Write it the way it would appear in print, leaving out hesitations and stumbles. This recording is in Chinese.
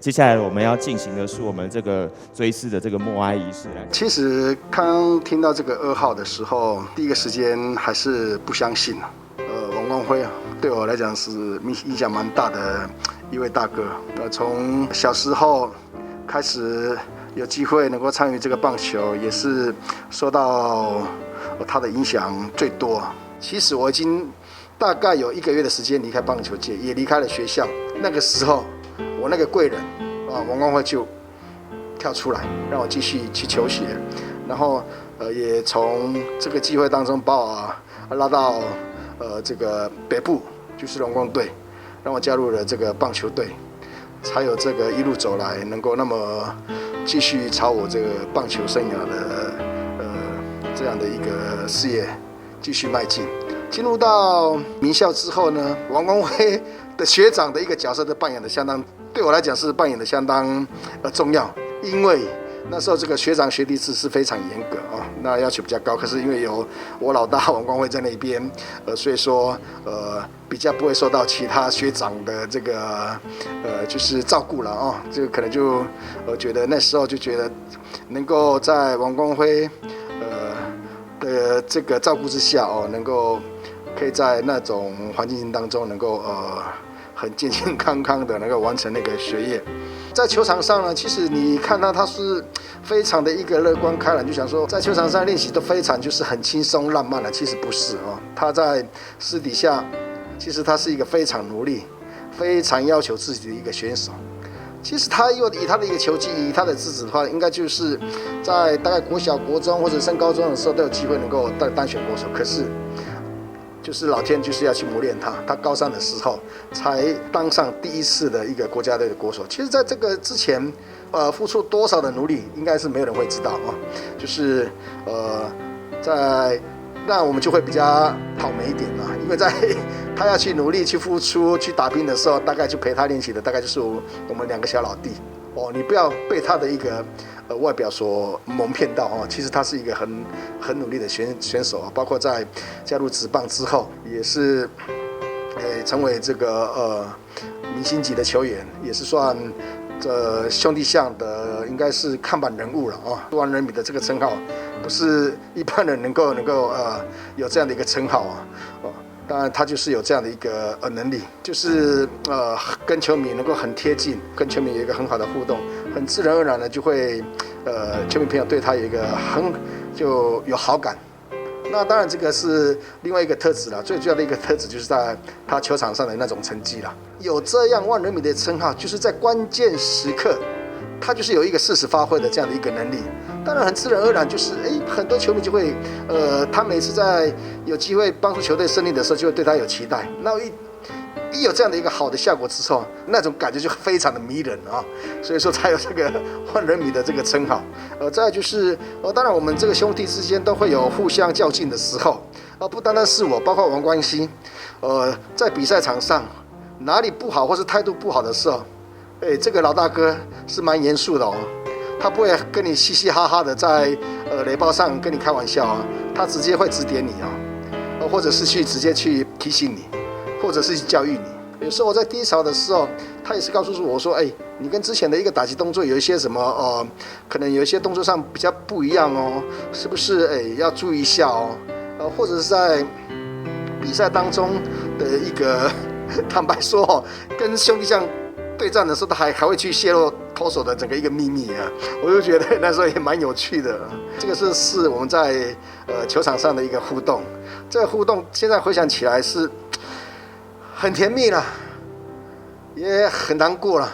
接下来我们要进行的是我们这个追思的这个默哀仪式。其实刚听到这个噩耗的时候，第一个时间还是不相信啊。王光辉啊，对我来讲是影响蛮大的一位大哥。从小时候开始有机会能够参与这个棒球，也是受到他的影响最多。其实我已经大概有1个月的时间离开棒球界，也离开了学校。那个时候，我那个贵人啊，王光辉就跳出来，让我继续去求学，然后也从这个机会当中把我拉到这个北部，就是龙工队，让我加入了这个棒球队，才有这个一路走来能够那么继续朝我这个棒球生涯的这样的一个事业继续迈进。进入到名校之后呢，王光辉的学长的一个角色扮演的相当，对我来讲是扮演的相当重要，因为那时候这个学长学弟制是非常严格啊，那要求比较高。可是因为有我老大王光辉在那边，所以说比较不会受到其他学长的这个就是照顾了啊。这个可能就觉得那时候就觉得能够在王光辉的这个照顾之下哦，能够可以在那种环境当中能够很健健康康的能够完成那个学业。在球场上呢，其实你看到他是非常的一个乐观开朗，就想说在球场上练习都非常就是很轻松浪漫的，其实不是哦。他在私底下，其实他是一个非常努力、非常要求自己的一个选手。其实他以他的一个球技，以他的资质的话，应该就是在大概国小、国中或者升高中的时候都有机会能够当选国手。可是就是老天就是要去磨练他，他高三的时候才当上第一次的一个国家队的国手。其实在这个之前，付出多少的努力，应该是没有人会知道啊。就是那我们就会比较倒霉一点啦，因为在他要去努力、去付出、去打拼的时候，大概就陪他练习的大概就是我们2个小老弟哦。你不要被他的一个外表所蒙骗到哦，其实他是一个很努力的选手啊。包括在加入职棒之后，也是成为这个明星级的球员，也是算兄弟象的应该是看板人物了啊。万人迷的这个称号，不是一般人能够有这样的一个称号啊。当然他就是有这样的一个能力，就是跟球迷能够很贴近，跟球迷有一个很好的互动，很自然而然的就会球迷朋友对他有一个就有好感。那当然这个是另外一个特质了，最主要的一个特质就是在他球场上的那种成绩了。有这样万人迷的称号，就是在关键时刻他就是有一个适时发挥的这样的一个能力。当然很自然而然就是很多球迷就会他每次在有机会帮助球队胜利的时候就会对他有期待。那一有这样的一个好的效果之后，那种感觉就非常的迷人啊，所以说才有这个万人迷的这个称号。再来就是当然我们这个兄弟之间都会有互相较劲的时候，不单单是我，包括王冠希，在比赛场上哪里不好或是态度不好的时候，这个老大哥是蛮严肃的哦，他不会跟你嘻嘻哈哈的在垒包上跟你开玩笑啊，他直接会指点你啊，或者是直接去提醒你，或者是去教育你。有时候我在低潮的时候，他也是告诉我说，你跟之前的一个打击动作有一些什么可能有一些动作上比较不一样哦，是不是要注意一下哦，或者是在比赛当中的一个坦白说哦，跟兄弟象对战的时候，他还会去泄露投手的整个一个秘密啊，我就觉得那时候也蛮有趣的。这个是我们在球场上的一个互动，这个互动现在回想起来是很甜蜜了，也很难过了。